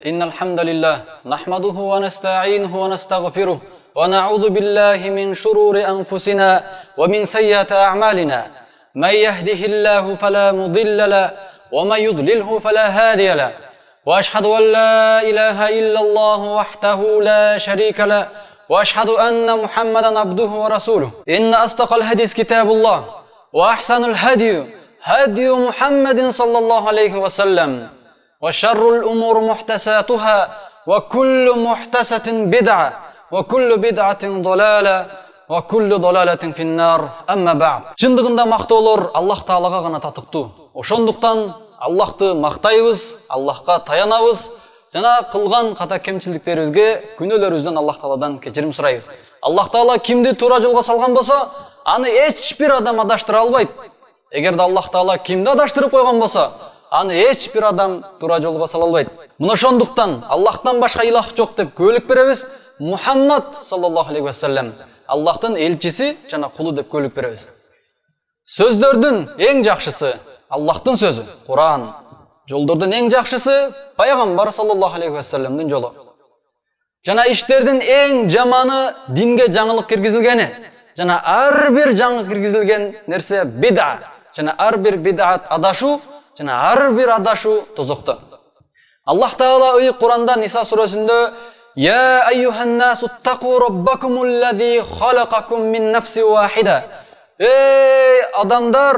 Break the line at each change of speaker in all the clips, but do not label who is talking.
إن الحمد لله نحمده ونستعينه ونستغفره ونعوذ بالله من شرور أنفسنا ومن سيئات أعمالنا من يهده الله فلا مضل له ومن يضلله فلا هادي له وأشهد أن لا إله إلا الله وحده لا شريك له وأشهد أن محمدا عبده ورسوله إن أصدق الحديث كتاب الله وأحسن الهدي هدي محمد صلى الله عليه وسلم وشر الأمور محدثاتها وكل محدثة بدعة وكل بدعة ضلالة وكل ضلالة في النار أما بعد. Чындыгында мактоолор Аллах Таалага гана татыктуу. Ошондуктан Аллахты мактайбыз, Аллахка таянабыз жана кылган ката кемчиликтерибизге, күнөөлөрүбүздөн Аллах Тааладан кечирим сурайбыз. Аллах Таала кимди туура жолго салган болсо, аны эч бир адам адаштыра албайт. Эгерде Аллах Таала кимди адаштырып койгон болсо, аны эч бир адам туура жолго сала албайт. Мына ошондуктан Аллахтан башка илах жок деп көөлүк беребиз. Мухаммад саллаллаху алейхи ва саллям Аллахтын элчиси жана кулу деп көөлүк беребиз. Сөздөрдүн эң жакшысы Аллахтын сөзү, Куран. Жолдордун эң жакшысы Пайгамбар саллаллаху алейхи ва саллямдын жолу. Жана иштердин эң жаманы динге жаңылык киргизилгени. Жана ар бир жаңы киргизилген нерсе бид'a. Жана ар бир бид'ат адашу, жана ар бир адашу тозокто. Аллах Таала Куранда Ниса сүрөсүндө يا أيها الناس اتقوا ربكم الذي خلقكم من نفس واحدة. Ey адамдар,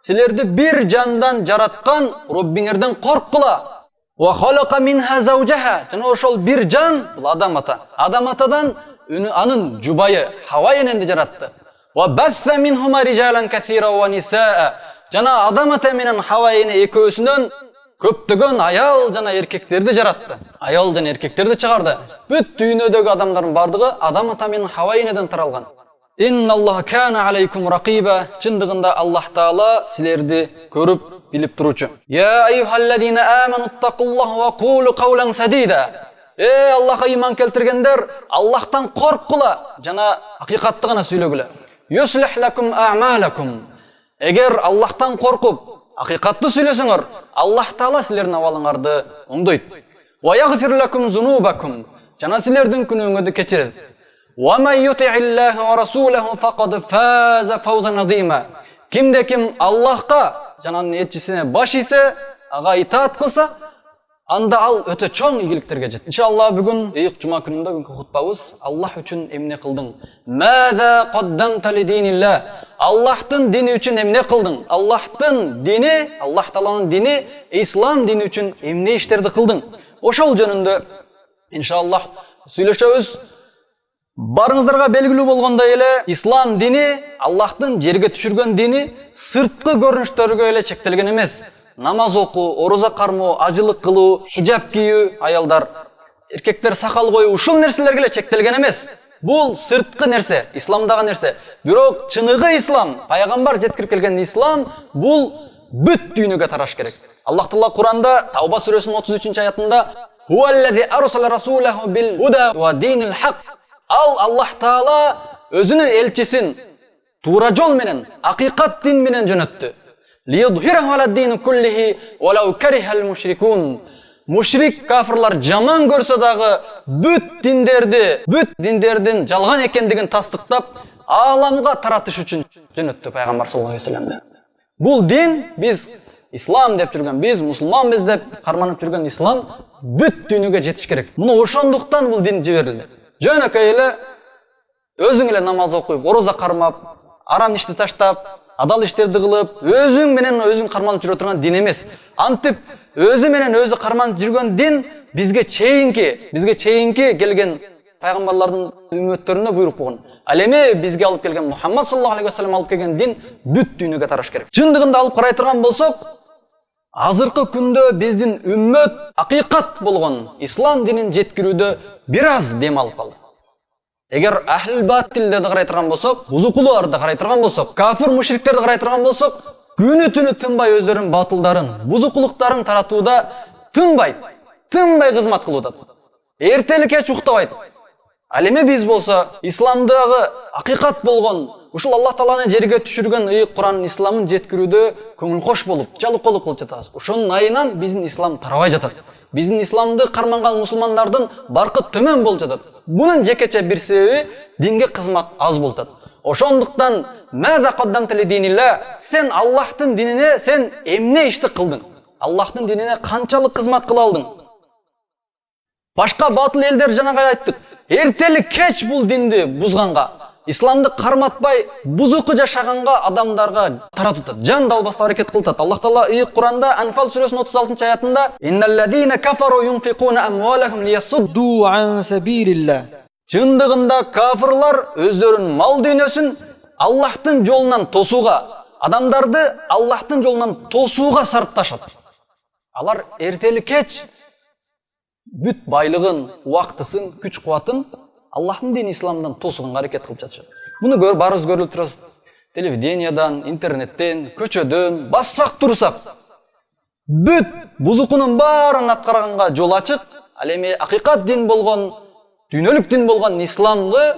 силерди бир жандан жараткан Роббиңерден корккула. Wa khalaqa minha zawjaha. Жана ошол бир жан бул адам ата. Адам атадан анын жубайы Хава эненди жаратты. Wa batha minhuma rijalan kathira wa nisaa. Жана адам ата менен Хава эне экөөсүнөн көптөгөн аял жана эркектерди жаратты. Аял жана эркектерди чыгарды. Бүт дүйнөдөгү адамдардын бардыгы адам ата менен Хава энеден таралган. Инналлаха кана алейкум ракиба. Чындыгында Аллах Таала силерди көрүп, билип туручу. Я айюхаллазина аману тақуллаха ва кулу каулан садида. Эй Аллахка иман келтиргендер, Аллахтан корккула жана акыйкатты гана сүйлөгүлө. Юслих лакум а'малакум. Эгер Аллахтан коркуп, акыйкатты сүйлөсөңөр, Аллах Таала силердин абалыңарды оңдойт. Ва ягфир лакум зунубакум. Жана силердин күнөөңөрдү кечирет. Ва ман юти'иллаха ва расулаху фақад фаза фаузан азима. Кимде ким Аллахка жана анын элчисине баш ийсе, ага итаат кылса, анда ал өтө чоң ийгиликтерге жетет. Иншалла бүгүн жума күнүндө бүгүнкү хутбабыз Аллах үчүн эмне кылдың? Маза каддамта ли динилла. Аллахтын дини үчүн эмне кылдың? Аллахтын дини, Аллах Тааланын дини, ислам дини үчүн эмне иштерди кылдың? Ошол жөнүндө иншалла сүйлөшөбүз. Барыңыздарга белгилүү болгондой эле, ислам дини Аллахтын жерге түшүргөн дини сырткы көрүнүштөргө эле чектелген эмес. Намаз окуу, ороза кармоо, ажылык кылуу, хижаб кийүү, аялдар, эркектер сакал коюу, ушул нерселерге эле чектелген эмес. Бул сырткы нерсе, исламдагы нерсе. Бирок чыныгы ислам, пайгамбар жеткирип келген ислам, бул бүт дүйнөгө тараш керек. Аллах Таала Куранда Тауба сүрөсүнүн 33 аятында Хуаллази арсала расулаху бил худа ва динил хак. Ал Аллах Таала өзүнүн элчисин туура жол менен, акыйкат дин менен жөнөттү. Лiyudhhirahu ala din kullihi walau karihal mushrikun. Мушрик кафирлар жаман көрсө дагы бүт диндердин жалган экендигин тастыктап, ааламга таратыш үчүн жөнөттү пайгамбар саллаллаху алейхи вассалам. Бул дин биз ислам деп жүргөн, биз мусулманбыз деп карманып жүргөн ислам бүт дүйнөгө жетиш керек. Муну ошондуктан бул дин жиберилди. Жөнөкөй эле өзүң эле намаз окуп, ороза кармап, арам ишти таштап, адал иштерди кылып, өзүң менен өзүң карманып жүрө турган дин эмес. Антип өзү менен өзү карманып жүргөн дин бизге чейинки келген пайгамбарлардын үммөттөрүнө буйрук болгон. Ал эми бизге алып келген Мухаммад саллаллаху алейхи ва саллям алып келген дин бүт дүйнөгө тараш керек. Чындыгында алып карай турган болсок, азыркы күндө биздин үммөт акыйкат болгон ислам динин жеткирүүдө бир аз дем алып калды. Эгер ахл батилдерди карай турган болсок, бузукуларды карай турган болсок, кафир мушриктерди карай турган болсок, күнү түнү тынбай өздөрүнүн батылдарын, бузукулуктарын таратууда тынбай кызмат кылууда. Эртели кеч уктабайт. Ал эми биз болсо исламдагы акыйкат болгон, ушул Аллах Тааланын жерге түшүргөн Куранын исламын жеткирүүдө көңүл кош болуп, жалыколук кылып жатабыз. Ошонун айынан биздин ислам тарабай жатат. Биздин исламды карманган мусулмандардын баркы төмөн болуп жатат. Бунун жекече бир себеби динге кызмат аз болуп жатат. Ошондуктан маза каддамта ли динилла, сен Аллахтын динине сен эмне ишти кылдың? Аллахтын динине канчалык кызмат кыла алдың? Башка батыл элдер жанагы айттык. Эртели кеч бул динди бузганга, исламды карматпай бузуку жашаганга адамдарга таратып, жан далбастап аракет кылып. Аллах Таала Куранда Анфал сүрөсүнүн 36-аятында «Инналлазина кафару юнфикуна амвалахум лиясудду ан сабилилlah». Чындыгында кафырлар өздөрүнүн мал дүйнөсүн Аллахтын жолунан тосууга, адамдарды Аллахтын жолунан тосууга сарпташат. Алар эртели кеч бүт байлыгын, убактысын, күч кубатын Аллахтын дини исламдан тосуганга аракет кылып жатышат. Муну барыбыз көрүп турабыз. Телевидениядан, интернеттен, көчөдөн бассак турсак, бүт бузукунун баарын аткарганга жол ачык. Ал эми акыйкат дин болгон, дүйнөлүк дин болгон исламды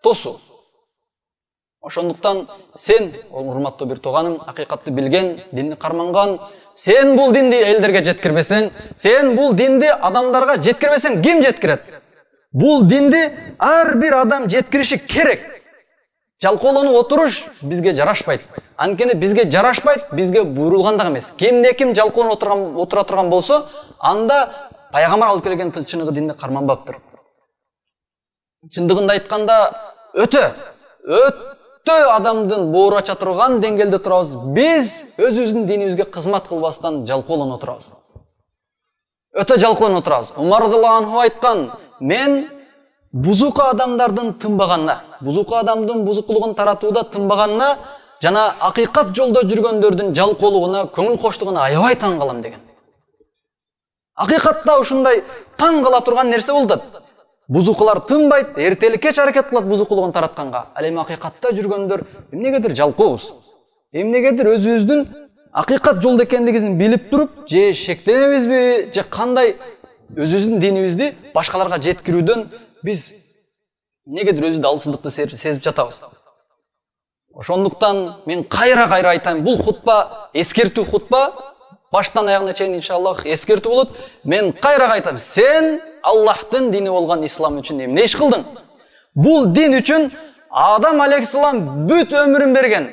тосуу. Ошондуктан сен, урматтуу бир тууганым, акыйкатты билген, динди карманган, сен бул динди элдерге жеткирбесең, сен бул динди адамдарга жеткирбесең, ким жеткирет? Бул динди ар бир адам жеткириши керек. Жалкоолонуп отуруш бизге жарашпайт. Анткени бизге жарашпайт, бизге буйрулган да эмес. Кимде ким жалкоолонуп отура турган болсо, анда пайгамбар алып келген чыныгы динди карманбаптыр. Чындыгында айтканда өтө адамдын боор ача турган деңгээлде турабыз. Биз өзүбүздүн динибизге кызмат кылбастан жалкоолонуп отурабыз. Өтө жалкоолонуп отурабыз. Умар радыйаллаху анху айткан: "Мен бузуку адамдардын тынбаганына, бузуку адамдын бузукулугун таратууда тынбаганына жана акыйкат жолдо жүргөндөрдүн жалкоолугуна, көңүл коштугуна аябай таң калам" деген. Акыйкатта ушундай таң кала турган нерсе болот. Бузукулар тынбайт, эртели кеч аракет кылат бузукулугун таратканга. Ал эми акыйкатта жүргөндөр эмнегедир жалкообуз. Эмнегедир өзүбүздүн акыйкат жолдо экендигибизин билип туруп, же шектенебизби, же кандай өзүбүздүн динибизди башкаларга жеткирүүдөн биз негедир өзүбүздү алсыздыкты сезип жатабыз. Ошондуктан мен кайра айтайм, бул хутба эскертүү хутба, баштан аягына чейин иншаллах эскертүү болот. Мен кайра айтам, сен Аллахтын дини болгон ислам үчүн эмне иш кылдың? Бул дин үчүн Адам алейхиссалам бүт өмүрүн берген.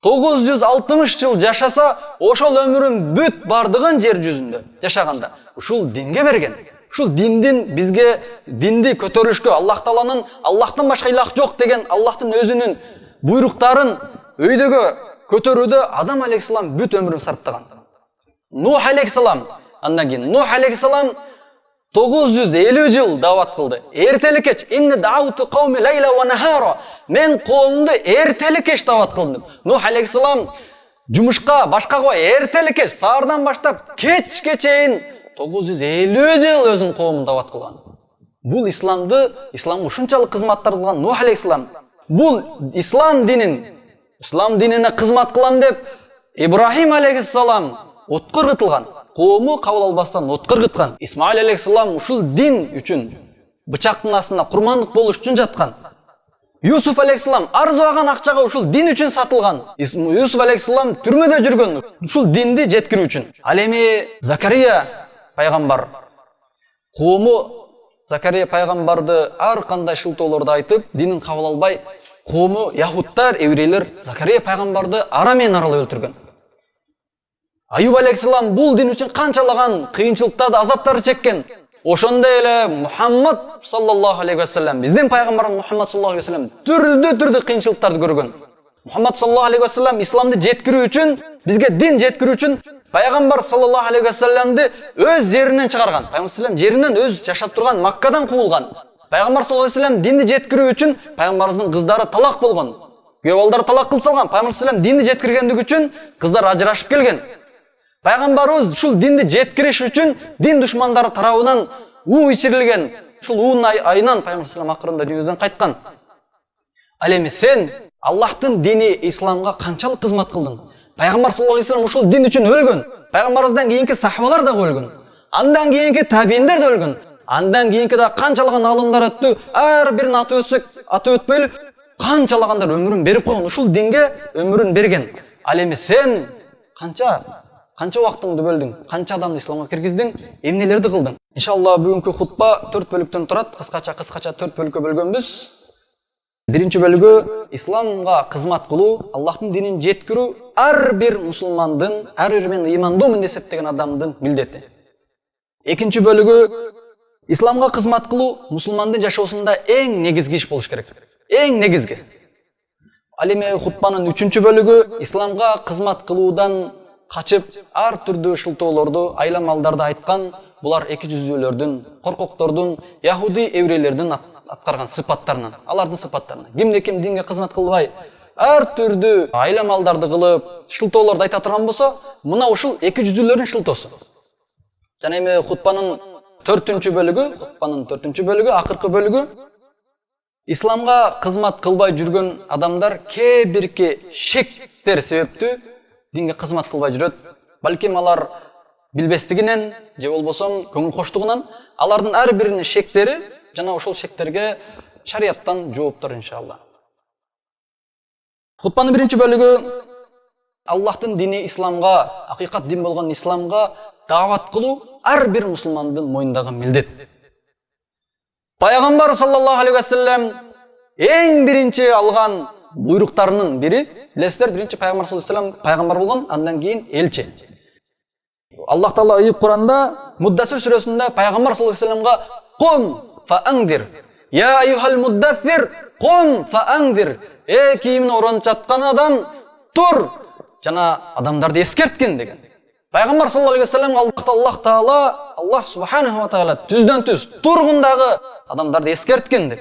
960 жыл жашаса, ошол өмүрүн бүт бардыгын жер жүзүндө жашаганда ушул динге берген. Ушул диндин бизге динди көтөрүшкө, Аллах Тааланын Аллахтан башка илах жок деген Аллахтын өзүнүн буйруктарын өйдөгө көтөрүүдө Адам алейхиссалам бүт өмүрүн сарптаган. Нух алейхиссалам, андан кийин Нух алейхиссалам 950 жыл дават кылды. Эртели кеч инни дауту кауми лайла ва нахара. Мен коомду эртели кеч дават кылдым. Нух алейхиссалам жумушка башкага эртели кеч саардан баштап кечке чейин 950 жыл өзүнүн коомун дават кылган. Бул исламга ушунчалык кызматтар кылган Нух алейхиссалам. Бул ислам динине кызмат кылам деп Ибрахим алейхиссалам отко ыргытылган. Коому кабыл албастан отко ыргыткан. Исмаил алейхиссалам ушул дин үчүн бычактын астында курмандык болуш үчүн жаткан. Юсуф алейхиссалам арзыбаган акчага ушул дин үчүн сатылган. Юсуф алейхиссалам түрмөдө жүргөн ушул динди жеткирүү үчүн. Ал эми Закария пайгамбар коому Закария пайгамбарды ар кандай шылтоолорду айтып, динин кабыл албай, коому яхуттар, еврейлер Закария пайгамбарды ара менен аралап өлтүргөн. Аюб алейхиссалам бул дин үчүн канчалаган кыйынчылыктарды, азаптарды чеккен. Ошондой эле Мухаммад саллаллаху алейхи ва саллям, биздин пайгамбарыбыз Мухаммад саллаллаху алейхи ва саллям түрдүү кыйынчылыктарды көргөн. Мухаммад саллаллаху алейхи ва саллям исламды жеткирүү үчүн, бизге дин жеткирүү үчүн пайгамбар саллаллаху алейхи ва саллямды өз жеринен чыгарган. Пайгамбар саллаллаху жеринен өз жашап турган Маккадан куулган. Пайгамбар саллаллаху алейхи ва саллям динди жеткирүү үчүн пайгамбарыбыздын кыздары талак болгон. Күйөө балдары талак кылып салган. Пайгамбар саллаллаху алейхи ва саллям динди жеткиргендиги үчүн кыздар ажырашып келген. Пайгамбарыбыз ушул динди жеткириш үчүн дин душмандары тарабынан уу ичирилген. Ушул уунун айынан пайгамбар саллаллаху алейхи ва саллям акырында дүйнөдөн кайткан. Ал эми сен Аллахтын дини исламга канчалык кызмат кылдың? Пайгамбар саллаллаху алейхи ва саллям ушул дин үчүн өлгөн. Пайгамбарыбыздан кийинки сахабалар да өлгөн. Андан кийинки табииндер да өлгөн. Андан кийинки да канчалаган алымдар өттү. Ар бирин аты өтпөйлү канчалагандар өмүрүн берип койгон. Ушул динге өмүрүн берген. Ал эми сен канча Канча убактыңды бөлдүң? Канча адамды исламга киргиздиң? Эмнелерди кылдың? Иншалла бүгүнкү хутба 4 бөлүктөн турат. Кыскача 4 бөлүккө бөлгөнбүз. Биринчи бөлүгү исламга кызмат кылуу, Аллахтын динин жеткирүү ар бир мусулмандын, ар бир мен ыймандуумун деп эсептеген адамдын милдети. Экинчи бөлүгү исламга кызмат кылуу мусулмандын жашоосунда эң негизги иш болуш керек. Эң негизги. Ал эми хутбанын 3-чү бөлүгү исламга кызмат кылуудан качып, ар түрдүү шылтоолорду, айламалдарды айткан, булар эки жүздүүлөрдүн, коркоктордун, яхуди еврейлердин аткарган сыпаттарынан, алардын сыпаттарынан. Кимде ким динге кызмат кылбай, ар түрдүү айламалдарды кылып, шылтоолорду айта турган болсо, мына ушул эки жүздүүлөрдүн шылтоосу. Жана эми хутбанын 4-чү бөлүгү, акыркы бөлүгү исламга кызмат кылбай жүргөн адамдар кээ бирки шектер себептүү динге кызмат кылбай жүрөт. Балким алар билбестигинен же болбосо көңүл коштугунан алардын ар биринин шектери жана ошол шектерге шарияттан жооптор иншалла. Хутбанын 1-чи бөлүгү Аллахтын дини исламга, акыйкат дин болгон исламга даават кылуу ар бир мусулмандын мойнундагы милдет. Пайгамбар саллаллаху алейхи ва саллям эң биринчи алган буйруктарынын бири, билесиздер, биринчи пайгамбар саллаллаху алейхи ва саллям пайгамбар болгон, андан кийин элчи. Аллах Таала ыйык Куранда Муддассир сүрөсүндө пайгамбар саллаллаху алейхи ва саллямга "Кум фаангир, я айюхал муддассир, кум фаангир", кийимин оронуп жаткан адам, тур, жана адамдарды эскерткин деген. Пайгамбар саллаллаху алейхи ва саллям Аллах Таала, Аллах субханаху ва таала түздөн түз тургундагы адамдарды эскерткин деп.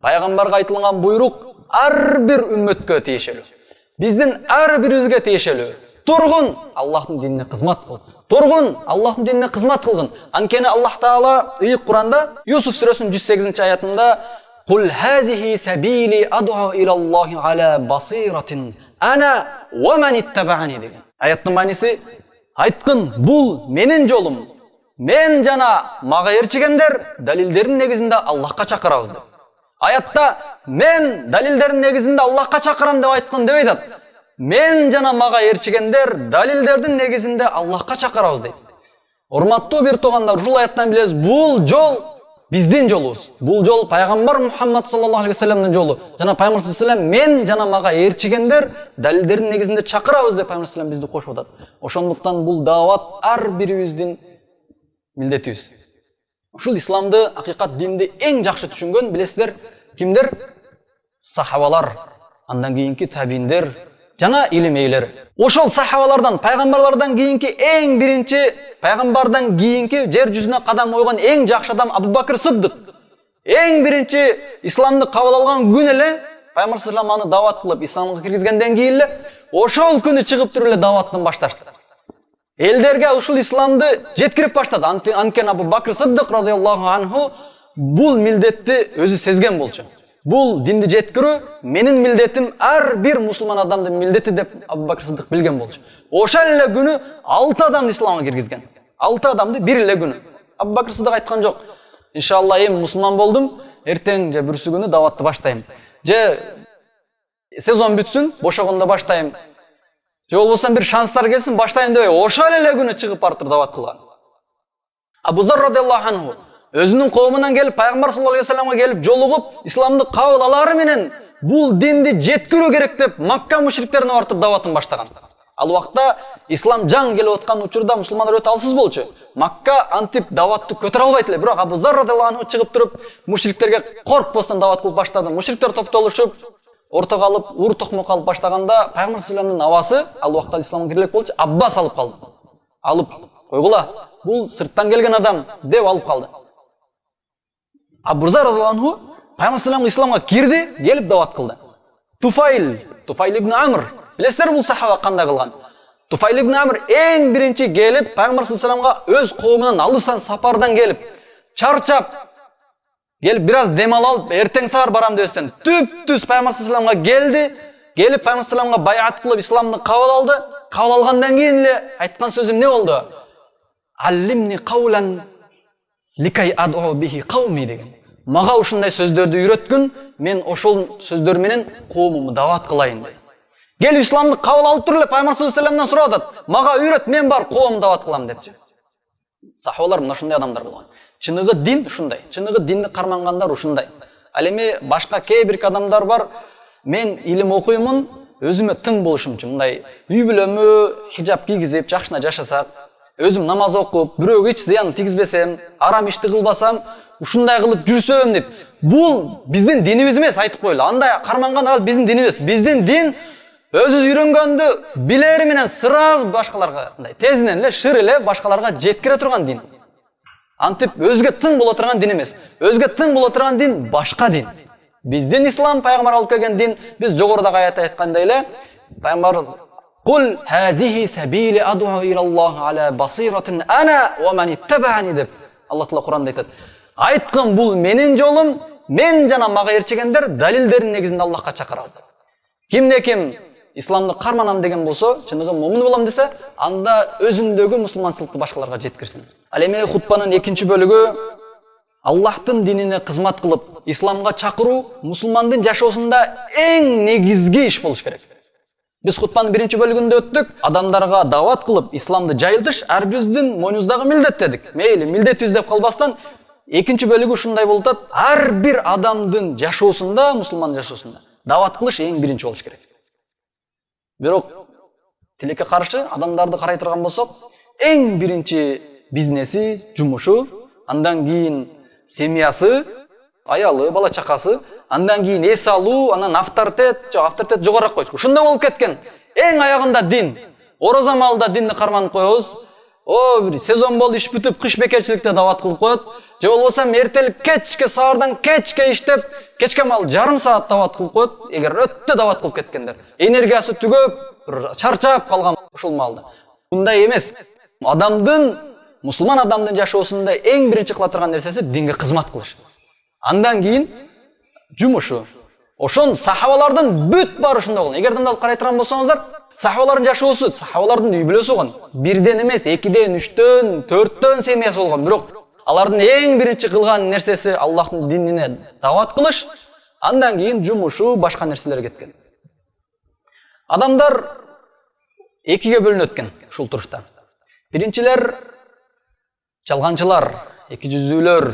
Пайгамбарга айтылган буйрук ар бир үммөткө тиешелүү. Биздин ар бирибизге тиешелүү. Тургун Аллахтын динине кызмат кыл. Тургун Аллахтын динине кызмат кылгын. Анткени Аллах Таала ыйык Куранда Юсуф сүрөсүнүн 108-чи аятында "Кул хазихи сабили ад'у илаллахи ала басиратин ана ва ман иттабаани" деген. Аяттын мааниси: айткын, бул менин жолум. Мен жана мага ээрчигендер далилдердин негизинде Аллахка чакырабыз деп. Аятта мен далилдердин негизинде Аллахка чакырам деп айткын деп айтат. Мен жана мага ээрчигендер далилдердин негизинде Аллахка чакырабыз дейт. Урматтуу бир туугандар, ушул аяттан билебиз, бул жол биздин жолубуз. Бул жол пайгамбар Мухаммад саллаллаху алейхи ва саллямдын жолу. Жана пайгамбар саллаллаху алейхи ва саллям мен жана мага ээрчигендер далилдердин негизинде чакырабыз деп пайгамбар саллаллаху алейхи ва саллям бизди кошуп атат. Ошондуктан бул даават ар бирибиздин милдетибиз. Ушул исламды, акыйкат динди эң жакшы түшүнгөн билесиздер кимдер? Сахабалар, андан кийинки табииндер жана илим ээлери. Ошол сахабалардан, пайгамбарлардан кийинки эң биринчи, пайгамбардан кийинки жер жүзүнө кадам койгон эң жакшы адам Абу Бакр Сыддык. Эң биринчи исламды кабыл алган күн эле пайгамбар саллаллаху алейхи ва саллям аны даават кылып исламга киргизгенден кийин эле ошол күнү чыгып туруп эле дааваттан башташты. Элдерге ушул исламды жеткирип баштады. Анткени Абу Бакр Сыддык радыйаллаху анху бул милдетти өзү сезген болчу. Бул динди жеткирүү менин милдетим, ар бир мусулман адамдын милдети деп Абу Бакр Сыддык билген болчу. Ошол эле күнү 6 адамды исламга киргизген. 6 адамды бир эле күнү. Абу Бакр Сыддык айткан жок: "Иншалла эми мусулман болдум, эртең же бүрсү күнү дааватты баштайм. Же сезон бүтсүн, бошогондо баштайм. Же болбосо бир шанстар келсин, баштайм" дебей, ошол эле күнү чыгып бартыр даават кылган. Абу Зар радыйаллаху анху өзүнүн коомунан келип, пайгамбар саллаллаху алейхи ва салламга келип жолугуп, исламды кабыл алары менен бул динди жеткирүү керек деп Макка мушриктерине бартып дааватын баштаган. Ал убакта ислам жаң келип аткан учурда мусулмандар өтө алсыз болчу. Макка антип дааватты көтөрө албайт эле. Бирок Абу Зар радыйаллаху анху чыгып туруп, мушриктерге коркпостон даават кылып баштады. Мушриктер топтолушуп, ортого алып, ур токмок алып баштаганда пайгамбар саллаллаху алейхи ва салламдын авасы ал убакта исламга кирелек болчу, Аббас алып калды. Алып койгула, бул сырттан келген адам деп алып калды. Абу Зар радыйаллаху анху пайгамбар саллаллаху алейхи ва исламга кирди, келип даават кылды. Туфайл ибн Амр, билесиздер бул сахаба кандай кылган? Туфайл ибн Амр эң биринчи келип пайгамбар саллаллаху алейхи ва салламга өз коомунан алыстан сапардан келип, чарчап келип бир аз дем алып, эртең саар барам дебестен түп-түз пайгамбар саллаллаху алейхи ва салламга келди. Келип пайгамбар саллаллаху алейхи ва салламга байат кылып исламды кабыл алды. Кабыл алгандан кийин эле айткан сөзү эмне болду? Аллимни каулан ликай ад'у бихи кауми деген. Мага ушундай сөздөрдү үйрөткүн, мен ошол сөздөр менен коомумду даават кылайын деп. Келип исламды кабыл алып туруп эле пайгамбар саллаллаху алейхи вассаламдан сурап атат. Мага үйрөт, мен бар коомду дават кылам депчи. Сахабалар мына ушундай адамдар болгон. Чыныгы дин ушундай. Чыныгы динди кармангандар ушундай. Ал эми башка кээ бир адамдар бар. Мен илим окуймун, өзүмө тың болушум үчүн мындай үй бүлөмө хижап кийгизип, жакшына жашасак, өзүм намаз окуп, бирөөгө эч зыян тийгизбесем, арам ишти кылбасам, ушундай кылып жүрсөм деп. Бул биздин динибиз эмес, айтып коелу. Андай кармангандар биздин динибиз. Биздин дин өзүбүз үйрөнгөндү билери менен сразу башкаларга, мындай тезинен эле, шыр эле башкаларга жеткире турган дин. Антип өзгө тың боло турган дин эмес. Өзгө тың боло турган дин башка дин. Биздин ислам пайгамбар алып келген дин, биз жогорудагы аятта айткандай эле, пайгамбар "Кул хазихи сабили ад'у илаллахи аля басиратин ана ва ман иттабаани" деп Аллах Таала Куранда айтат. Айткан бул менин жолум, мен жана мага эрчегендер далилдердин негизинде Аллахка чакырат. Кимде ким исламды карманам деген болсо, чыныгы мумин болом десе, анда өзүндөгү мусулманчылыкты башкаларга жеткирсин. Ал эми хутбанын экинчи бөлүгү Аллахтын динине кызмат кылып, исламга чакыруу мусулмандын жашоосунда эң негизги иш болуш керек. Биз хутбанын биринчи бөлүгүндө өттүк, адамдарга дават кылып, исламды жайылтыш ар биздин мойнубуздагы милдет дедик. Мейли, милдетибиз деп калбастан, экинчи бөлүгү ушундай болуп атат, ар бир адамдын жашоосунда, мусулмандын жашоосунда дават кылыш эң биринчи болуш керек. Бирок тилекке каршы адамдарды карай турган болсок, эң биринчи бизнеси, жумушу, андан кийин семьясы, аялы, бала чакасы, андан кийин эс алуу, анан авторитет жогорак койчу. Ушундай болуп кеткен. Эң аягында дин. Ороза маалда динди карманып коебуз. Бир сезон болду иш бүтүп, кыш бекерчиликте дават кылып коет. Же болбосо эртелик кечке саардан кечке иштеп, кечке маал жарым саат дават кылып коет. Эгер өттө дават кылып кеткендер, энергиясы түгөп, чарчап калган ушул маалда. Мындай эмес. Мусулман адамдын жашоосунда эң биринчи кыла турган нерсеси динге кызмат кылыш. Андан кийин жумушу. Ошон сахабалардын бүт баары ушундай болгон. Эгер дымдалып карай турган болсоңуздар, сахабалардын жашоосу, сахабалардын үй бүлөсү болгон. Бирден эмес, экиден, үчтөн, төрттөн семьясы болгон. Бирок алардын эң биринчи кылган нерсеси Аллахтын динине дават кылыш, андан кийин жумушу, башка нерселер кеткен. Адамдар экиге бөлүнөт экен ушул турушта. Биринчилер жалганчылар, эки жүздүүлөр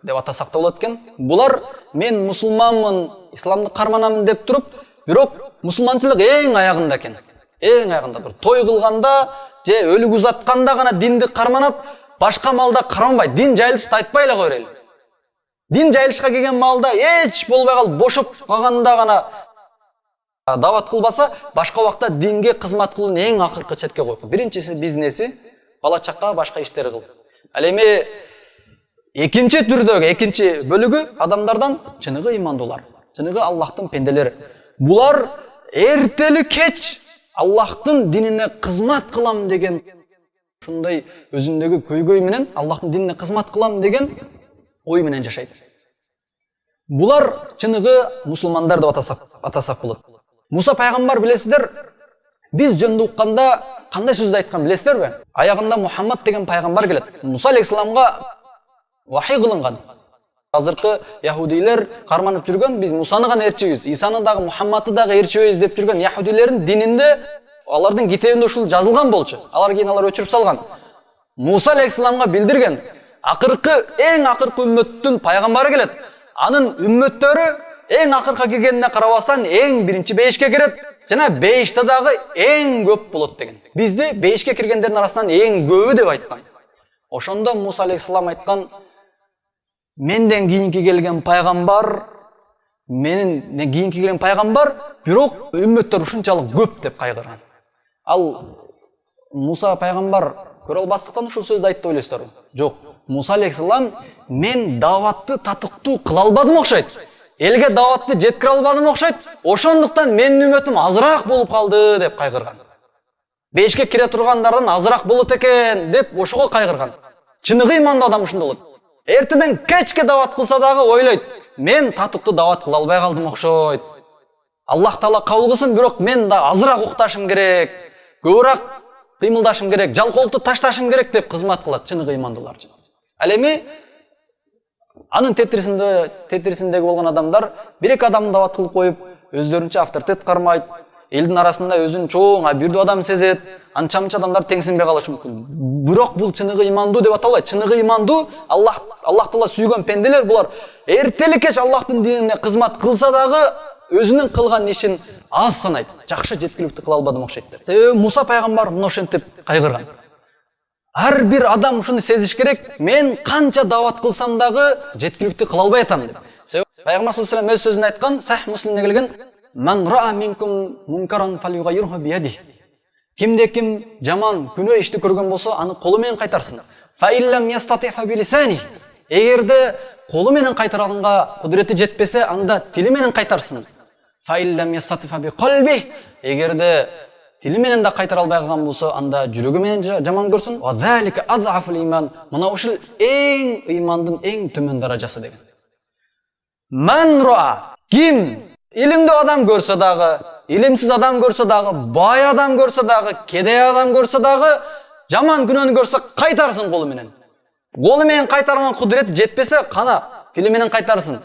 деп атасак да болот экен. Булар мен мусулманмын, исламды карманамын деп туруп, бирок мусулманчылык эң аягында экен. Эң аягында бир той кылганда же өлүк узатканда гана динди карманат, башка маалда карманбайт. Дин жайылышты айтпай эле кой берели. Дин жайылышка келген маалда эч болбой калып бошоп калганда гана дават кылбаса, башка убакта динге кызмат кылууну эң акыркы четке коюп. Биринчиси бизнеси, бала чакка, башка иштери кылып. Ал эми экинчи түрдөгү, экинчи бөлүгү адамдардан чыныгы имандуулар, чыныгы Аллахтын пенделери. Булар эртели кеч Аллахтын динине кызмат кылам деген ушундай өзүндөгү көйгөй менен Аллахтын динине кызмат кылам деген ой менен жашайт. Булар чыныгы мусулмандар деп атасак болот. Муса пайгамбар билесиздер, биз жөнүндө укканда кандай сөздү айткан билесиздерби? Аягында Мухаммад деген пайгамбар келет. Муса алейхиссаламга вахий кылынган. Азыркы яһудилер карманып жүргөн, биз Мусаны гана ээрчибиз, Исаны дагы, Мухаммадты дагы ээрчибиз деп жүргөн яһудилердин дининде, алардын китебинде ушул жазылган болчу. Кийин алар өчүрүп салган. Муса алейхиссаламга билдирген, акыркы эң акыркы үммөттүн пайгамбары келет. Анын үммөттөрү эң акыркы киргенине карабастан эң биринчи бейишке кирет, жана бейиште дагы эң көп болот деген. Бизди бейишке киргендердин арасынан эң көбү деп айткан. Ошондо Муса алейхиссалам айткан: "Менден кийинки келген пайгамбар, бирок үммөттөр ушунчалык көп" деп кайгырган. Ал Муса пайгамбар көрө албастыктан ушул сөздү айтты ойлойсуздарбы? Жок. Муса алейхиссалам: "Мен даватты татыктуу кыла албадым окшойт. Элге даватты жеткире албадым окшойт. Ошондуктан менин үммөтүм азыраак болуп калды" деп кайгырган. Бешке кире тургандардан азыраак болот экен деп ошого кайгырган. Чыныгы имандуу адам ушундай болот. Эртеден кечке дават кылса дагы ойлойт: "Мен татыктуу дават кыла албай калдым окшойт. Аллах Таала кабыл кылсын, бирок мен да азыраак укташым керек, көбүрөөк кыймылдашым керек, жалкоолукту ташташым керек" деп кызмат кылат чыныгы имандуулар. Ал эми анын тетирисиндеги болгон адамдар бир-эки адамды дават кылып коюп, өздөрүнчө авторитет кармайт, элдин арасында өзүн чоң, бирдүү адам сезет, анча-мынча адамдар теңсинбей калышы мүмкүн. Бирок бул чыныгы имандуу деп аталбайт. Чыныгы имандуу Аллах Таала сүйгөн пенделер булар эртели кеч Аллахтын динине кызмат кылса дагы өзүнүн кылган ишин аз санайт. Жакшы жеткиликтүү кыла албадым окшойт деп. Себеби Муса пайгамбар мына ошентип кайгырган. Ар бир адам ушуну сезиш керек. Мен канча дават кылсам дагы жеткиликтүү кыла албай атам деп. Себеби пайгамбар саллаллаху алейхи өз сөзүндө айткан, Сахих Муслимде келген, "Ман ра'a минкум мункаран фалюгайирху бияди." Кимде ким жаман күнөө ишти көргөн болсо, аны колу менен кайтарсын. Фа иллам ястатифа билисани. Эгерде колу менен кайтара алганга кудурети жетпесе, анда тили менен кайтарсын. Фа иллам ястатифа би калби. Эгерде тили менен да кайтара албай калган болсо, анда жүрөгү менен жаман көрсүн. Ва залика ад'афул иман. Мына ушул эң имандын эң төмөн даражасы деген. Ман ра'a. Ким илимдүү адам көрсө дагы, илимсиз адам көрсө дагы, бай адам көрсө дагы, кедей адам көрсө дагы, жаман күнөөнү көрсө кайтарсын колу менен. Колу менен кайтарган кудурети жетпесе, кана тили менен кайтарсын.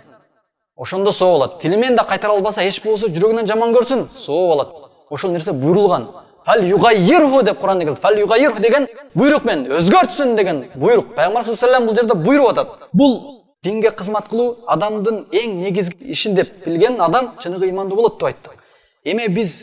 Ошондо соо болот. Тили менен да кайтара албаса, эч болбосо жүрөгүнөн жаман көрсүн, соо болот. Ошол нерсе буйрулган. Фал югайирху деп Куранда келет. Фал югайирху деген буйрук менен өзгөртсүн деген буйрук. Пайгамбар саллаллаху алейхи вассалам бул жерде буйруп атат. Бул динге кызмат кылуу адамдын эң негизги ишин деп билген адам чыныгы имандуу болот деп айтты. Эме биз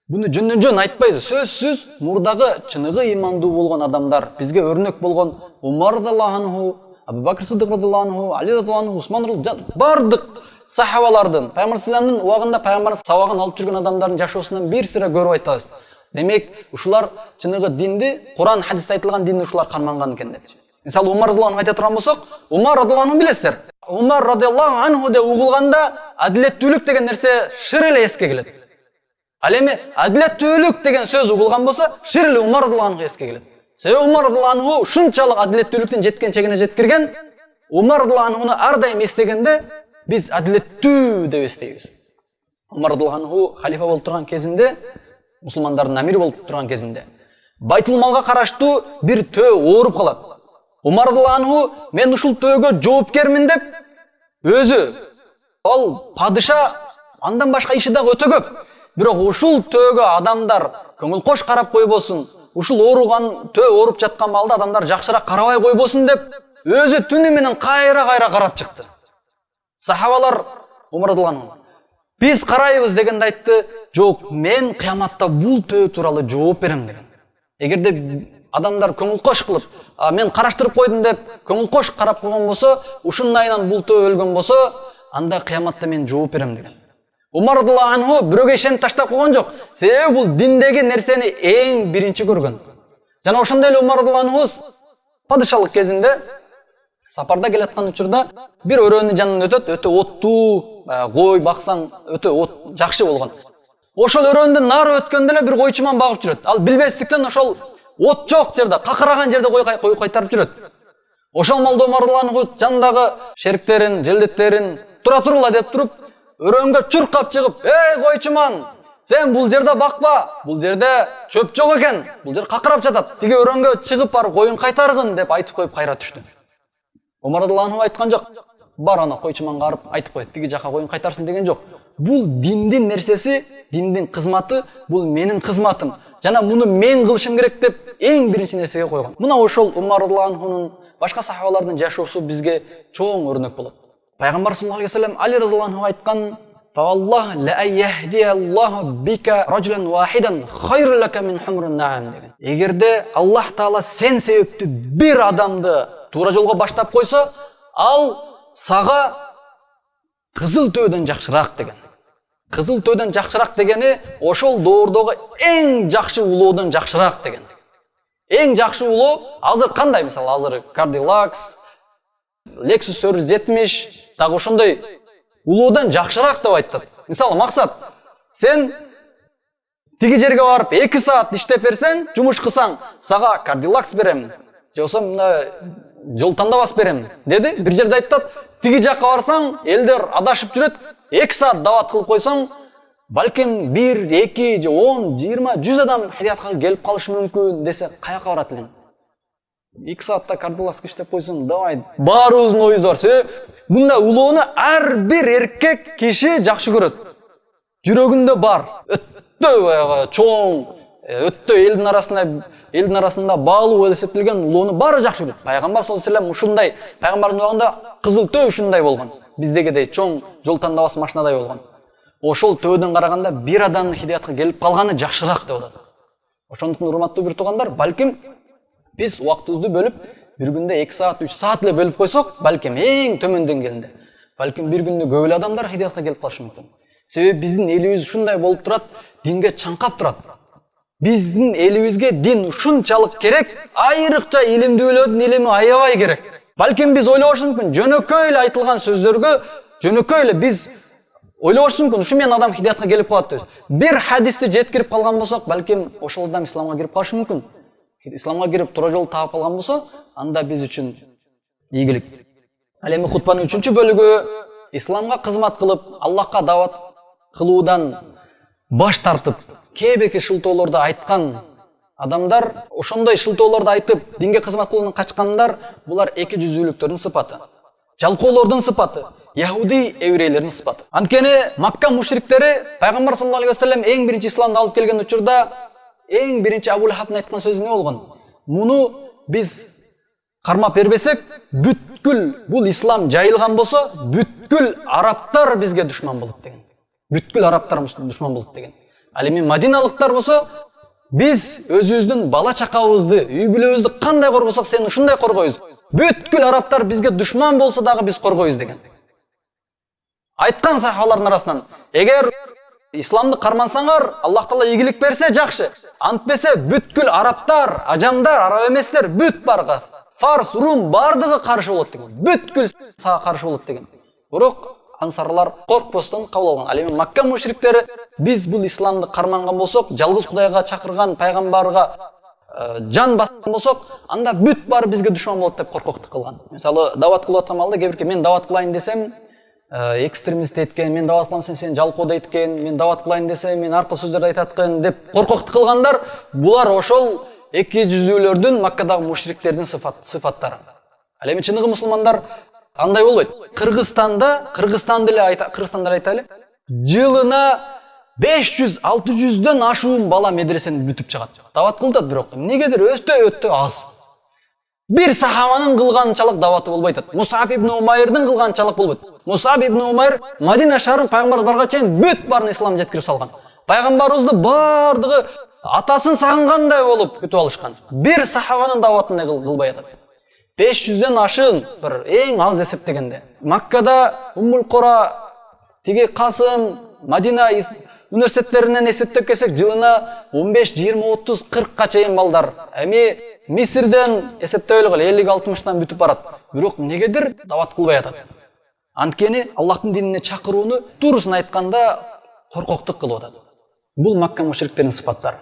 буну жөн айтпайбыз. Сөзсүз мурдагы чыныгы имандуу болгон адамдар, бизге өрнөк болгон Умар радиллаху анху, Абу Бакр Сиддик радиллаху анху, Али радиллаху анху, Усман радиллаху анху, бардык сахабалардын, пайгамбар салламдын убагында пайгамбардын сабагын алып жүргөн адамдардын жашоосунан бир сыра көрүп айтабыз. Демек, ушулар чыныгы динди, Куран, хадисте айтылган динди ушулар карманган экен деп. Мисалы Умар радиллаху анху айта турган болсок, Умар радиллаху анху билесиздер. Умар радиллаху анху деп угулганда адилеттүүлүк деген нерсе шыр эле эске келет. Ал эми адилеттүүлүк деген сөз угулган болсо, шыр эле Умар радиллаху анху эске келет. Себеби Умар радиллаху анху ушунчалык адилеттүүлүктүн жеткен чегине жеткирген. Умар радиллаху анхуну ар дайым эстегенде биз адилеттүү деп эстейбиз. Умар радиллаху анху халифа болуп турган кезинде, мусулмандардын амири болуп турган кезинде, Байтул малга караштуу бир төө ооруп калат. Умар радиллаху анху мен ушул төөгө жоопкермин деп өзү ал падыша андан башка иши дагы өтө көп. Бирок ушул төөгө адамдар көңүл кош карап койбосун, ушул ооруган төө ооруп жаткан балда адамдар жакшыраак карабай койбосун деп өзү түнү менен кайра карап чыкты. Сахабалар Умар радиллаху анху биз карайбыз дегенде айтты, жок, мен кыяматта бул төө тууралуу жооп берем деген. Эгерде адамдар көңүл кош кылып, мен караштырып койдум деп көңүл кош карап койгон болсо, ушунун айынан бул төө өлгөн болсо, анда кыяматта мен жооп берем деген. Умар радиллаху анху бирөөгө ишенип таштап койгон жок. Себеби бул диндеги нерсени эң биринчи көргөн. Жана ошондой эле Умар радиллаху анху падышалык кезинде сапарда келаткан учурда бир өрөөнүн жанынан өтөт, өтө оттуу, кой баксаң өтө жакшы болгон. Ошол өрөөндөн нары өткөндө эле бир койчуман багып жүрөт. Ал билбестиктен ошол от жок жерде, какыраган жерде кой кайтарып жүрөт. Ошол малда Умар радиллаху анху жандагы шериктерин, желдеттерин тура тургула деп туруп, өрөөнгө чуркап чыгып, "Эй койчуман, сен бул жерде бакпа, бул жерде чөп жок экен, бул жер какырап жатат. Тиги өрөөнгө чыгып барып коюн кайтаргын" деп айтып коюп кайра түштү. Умар радиллаху анху айткан жок. Бар ана койчуманга барып айтып коет, тиги жака коюн кайтарсын деген жок. Бул диндин нерсеси, диндин кызматы, бул менин кызматым. Жана муну мен кылышым керек деп эң биринчи нерсеге койгон. Мына ошол Умар радиллаху анхунун башка сахабалардын жашоосу бизге чоң өрнөк болот. Пайгамбар саллаллаху алейхи вассалам Али радиллаху анху айткан: "Фаллах ла айяхдияллаху бика раджулан вахидан хайру лака мин хумрун наам" деген. Эгерде Аллах Таала сен себептүү бир адамды туура жолго баштап койсо, ал сага кызыл төөдөн жакшыраак деген. Кызыл төөдөн жакшыраак дегени ошол доордогу эң жакшы улоодон жакшыраак деген. Эң жакшы улоо азыр кандай? Мисалы азыр Cadillac, Lexus 470 дагы ошондой улоодон жакшыраак деп айтат. Мисалы максат, сен тиги жерге барып 2 саат иштеп берсең, жумуш кылсаң, сага Cadillac берем, же болсо мына жол тандабас берем деди. Бир жерде айтат, тиги жакка барсаң, элдер адашып жүрөт, 2 саат дават кылып койсоң, балким 1, 2 же 10, 20, 100 адам хаятка келип калышы мүмкүн десе, каяка барат элең? 2 саатта Cadillac иштеп койсоң, давай, баарыбыздын оюбуз бар. Себеби мында улоону ар бир эркек киши жакшы көрөт. Жүрөгүндө бар. баягы чоң, өтө элдин арасында баалуу болуп эсептелген улууну баары жакшы билет. Пайгамбар саллаллаху алейхи вассалам ушундай, пайгамбардын убагында кызыл төө ушундай болгон. Биздегидей чоң жол тандабас машинадай болгон. Ошол төөдөн караганда бир адамдын хидаятка келип калганы жакшыраак деп атат. Ошондуктан урматтуу бир туугандар, балким биз убактыбызды бөлүп, бир күндө 2 саат, 3 саат эле бөлүп койсок, балким эң төмөн деңгээлинде, балким бир күндө көп эле адамдар хидаятка келип калышы мүмкүн. Себеби биздин элибиз ушундай болуп турат, динге чаңкап турат. Биздин элибизге дин ушунчалык керек, айрыкча илимдүүлөрдүн илими аябай керек. Балким биз ойлобошубуз мүмкүн, жөнөкөй эле айтылган сөздөргө жөнөкөй эле биз ойлобошубуз мүмкүн, ушу менен адам хидаятка келип калат деп. Бир хадисти жеткирип калган болсок, балким ошол адам исламга кирип калышы мүмкүн. Исламга кирип туура жол таап калган болсо, анда биз үчүн ийгилик. Ал эми хутбанын 3-чү бөлүгү исламга кызмат кылып, Аллахка дават кылуудан баш тартып, кээ бирки шылтоолорду айткан адамдар, ошондой шылтоолорду айтып, динге кызмат кылуудан качкандар, булар эки жүзүүлүктөрдүн сыпаты. Жалкоолордун сыпаты, яхуди еврейлердин сыпаты. Анткени Макка мушриктери пайгамбар саллаллаху алейхи вассалам эң биринчи исламды алып келген учурда эң биринчи Абу Лахабтын айткан сөзү эмне болгон? Муну биз кармап бербесек, бүткүл бул ислам жайылган болсо, бүткүл арабтар бизге душман болот деген. Бүткүл арабтар душман болот деген. Ал эми мадиналыктар болсо, биз өзүбүздүн бала чакабызды, үй бүлөбүздү кандай коргосок, сен ушундай коргойбуз. Бүткүл арабтар бизге душман болсо дагы биз коргойбуз деген. Айткан сахабалардын арасынан, эгер исламды кармансаңар, Аллах Таала ийгилик берсе жакшы. Антпесе бүткүл арабтар, ажамдар, араб эместер бүт барга, Фарс, Рум бардыгы каршы болот деген. Бүткүл сага каршы болот деген. Бирок ансарлар коркпостон кабыл алган. Ал эми Макка мушриктери биз бул исламды карманган болсок, жалгыз Кудайга чакырган пайгамбарга жан баскан болсок, анда бүт баары бизге душман болот деп коркоктук кылган. Мисалы, дават кылып аткан малда кээ бирки мен дават кылайын десем, экстремист эткен, мен дават кылам сен жалкоо эткен, мен дават кылайын десем, мен аркы сөздөрдү айтат экен деп коркоктук кылгандар, булар ошол эки жүзүүлөрдүн Маккадагы мушриктердин сыфаттары. Ал эми чыныгы мусулмандар андай болбойт. Кыргызстанда эле айтайлы, жылына 500-600дөн ашуун бала медресени бүтүп чыгат. Дават кылдат, бирок эмнегедир өтө аз. Бир сахабанын кылганчалык даваты болбойт. Мусаб ибн Умайрдын кылганчалык болбойт. Мусаб ибн Умайр Мадина шаарын пайгамбар барга чейин бүт барын ислам жеткирип салган. Пайгамбарыбызды бардыгы атасын сагынгандай болуп күтүп алышкан. Бир сахабанын даватын кылбай атат. 500дөн ашын бир эң аз эсептегенде. Маккада Уммул Кура, тиги Касым, Мадина университеттеринен эсептеп келсек, жылына 15, 20, 30, 40ка чейин балдар. Эми Мисирден эсептеп эле 50-60тан бүтүп барат. Бирок негедир дават кылбай атат. Анткени Аллахтын динине чакырууну турусын айтканда коркоктук кылып атат. Бул Макка мушриктеринин сыпаттары.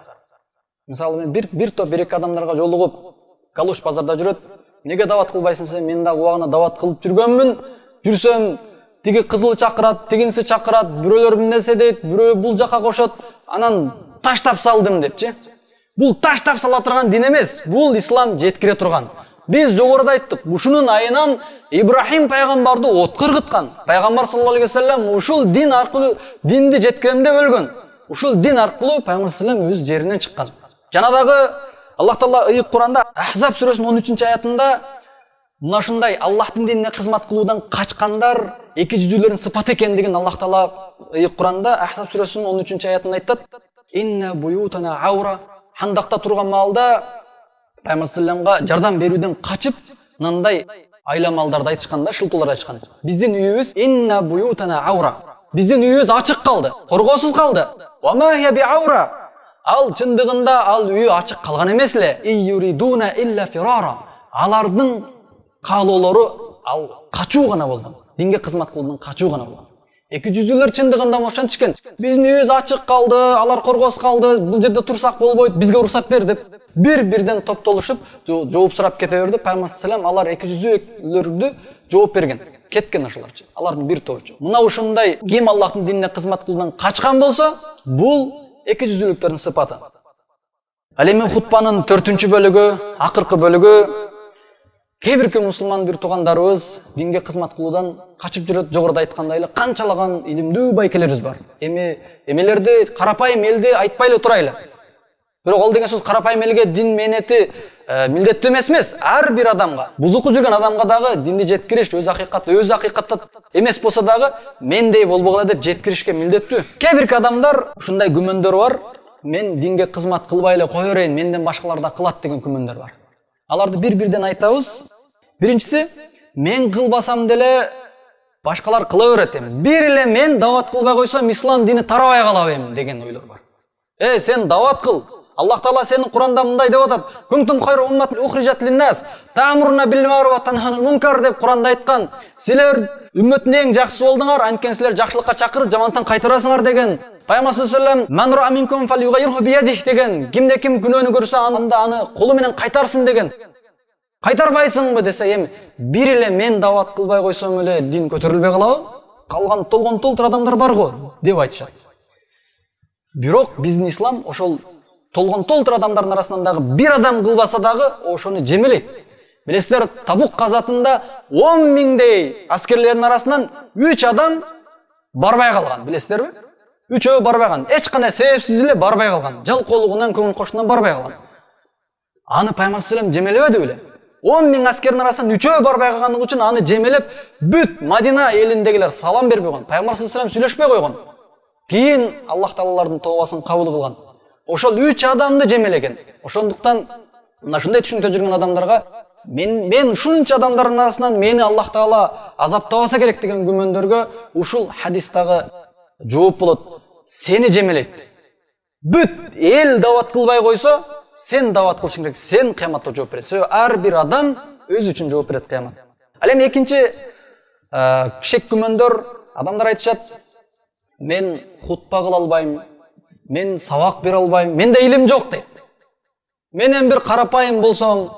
Мисалы мен бир топ береке адамдарга жолугуп, Галуш базарда жүрөт. Неге дават кылбайсың сен? Мен дагы убагына дават кылып жүргөнмүн. Жүрсөм, тиги кызыл чакырат, тигинси чакырат, бирөөлөр эмнесе дейт, бирөө бул жака кошот, анан таштап салдым депчи. Бул таштап сала турган дин эмес, бул ислам жеткире турган. Биз жогоруда айттык, ушунун айынан Ибрахим пайгамбарды отко ыргыткан. Пайгамбар саллаллаху алейхи вассалам ушул дин аркылуу динди жеткирем деп өлгөн. Ушул дин аркылуу пайгамбар саллаллаху алейхи вассалам өз жеринен чыккан. Жана дагы Аллах Таала ыйык Куранда Ахзаб сүрөсүнүн 13-аятында мына ушундай Аллахтын динине кызмат кылуудан качкандар эки жүзүүлөрдүн сыпаты экендигин Аллах Таала ыйык Куранда Ахзаб сүрөсүнүн 13-аятында айтат. Инна буютана аура. Хандакта турган маалда пайгамбар саллаллаху жардам берүүдөн качып, мындай айламалдарды айтышкан да, шылтоолор айтышкан. Биздин үйүбүз инна буютана аура. Биздин үйүбүз ачык калды, коргоосуз калды. Ва ма хия би аура. Ал чындыгында ал үйү ачык калган эмес эле. Юридуна илля фирара. Алардын каалоолору ал качуу гана болгон. Динге кызмат кылуудан качуу гана болгон. Эки жүзүүлөр чындыгында ошентишкен. Биздин үйүбүз ачык калды, алар коргоосуз калды, бул жерде турсак болбойт, бизге уруксат бер деп бир-бирден топтолушуп жооп сурап кете берди. Пайгамбар саллаллаху алар эки жүзүүлөрдү жооп берген. Кеткен ошолорчу. Алардын бир тобучу. Мына ушундай ким Аллахтын динине кызмат кылуудан качкан болсо, бул эки жүзүүлүктөрдүн сыпаты. Ал эми хутбанын 4-бөлүгү, акыркы бөлүгү Кээ бирки мусулман бир туугандарыбыз динге кызмат кылуудан качып жүрөт. Жогоруда айткандай эле канчалаган илимдүү байкелерибиз бар. Эмелерди карапайым элди айтпай эле турайлы. Бирок ол деген сөз карапайым элге дин менети милдеттүү эмес. Ар бир адамга, бузуку жүргөн адамга дагы динди жеткириш, өз акыйкатта эмес болсо дагы мендей болбогула деп жеткиришке милдеттүү. Кээ бирки адамдар ушундай күмөндөр бар. Мен динге кызмат кылбай эле кое берейин, менден башкалар да кылат деген күмөндөр бар. Аларды бир-бирден айтабыз. Биринчиси, мен кылбасам деле башкалар кыла берет эми. Бир эле мен дават кылбай койсом, ислам дини тарабай калабы эми деген ойлор бар. Сен дават кыл. Аллах Таала сенин Куранда мындай деп атат: "Кунтум хайру умматин ухрижат лин-нас, та'муруна бил-ма'руф ва танхауна мункар" деп Куранда айткан. Силер үммөттүн эң жакшысы болдуңар, анткени силер жакшылыкка чакырып, жамандыктан кайтарасыңар деген. Пайгамбар саллаллаху алейхи ва саллям: "Ман ра'a минкум фалюгайрху биядих" деген. Кимде ким күнөөнү көрсө, анда аны колу менен кайтарсын деген. Кайтарбайсыңбы десе, эми бир эле мен дават кылбай койсом эле дин көтөрүлбөй калабы? Калган толгон толтур адамдар бар го деп айтышат. Бирок биздин ислам ошол толгон толтур адамдардын арасынан дагы бир адам кылбаса дагы ошону жемелейт. Билесиздер, Табук казатында 10 миңдей аскерлердин арасынан 3 адам барбай калган, билесиздерби? 3өө барбай калган. Эч кандай себепсиз эле барбай калган. Жалкоолугунан, көңүл кошунан барбай калган. Аны Пайгамбар саллаллаху алейхи ва саллям жемелебеди беле? 10 миң аскердин арасынан 3өө барбай калгандыгы үчүн аны жемелеп, бүт Мадина элиндегилер салам бербей койгон. Пайгамбар саллаллаху алейхи ва саллям сүйлөшпөй койгон. Кийин Аллах Таалалардын тообасын кабыл кылган. Ошол 3 адамды жемелеген. Ошондуктан мына ушундай түшүнүктө жүргөн адамдарга мен ушунча адамдардын арасынан мени Аллах Таала азаптабаса керек деген күмөндөргө ушул хадистагы жооп болот. Сени жемелейт. Бүт эл дават кылбай койсо, сен дават кылышың керек. Сен кыяматта жооп бересиң. Себеби ар бир адам өзү үчүн жооп берет кыяматта. Ал эми экинчи кишек күмөндөр, адамдар айтышат: "Мен хутба кыла албайм, мен сабак бере албайм, менде илим жок" дейт. Менен бир карапайым болсом,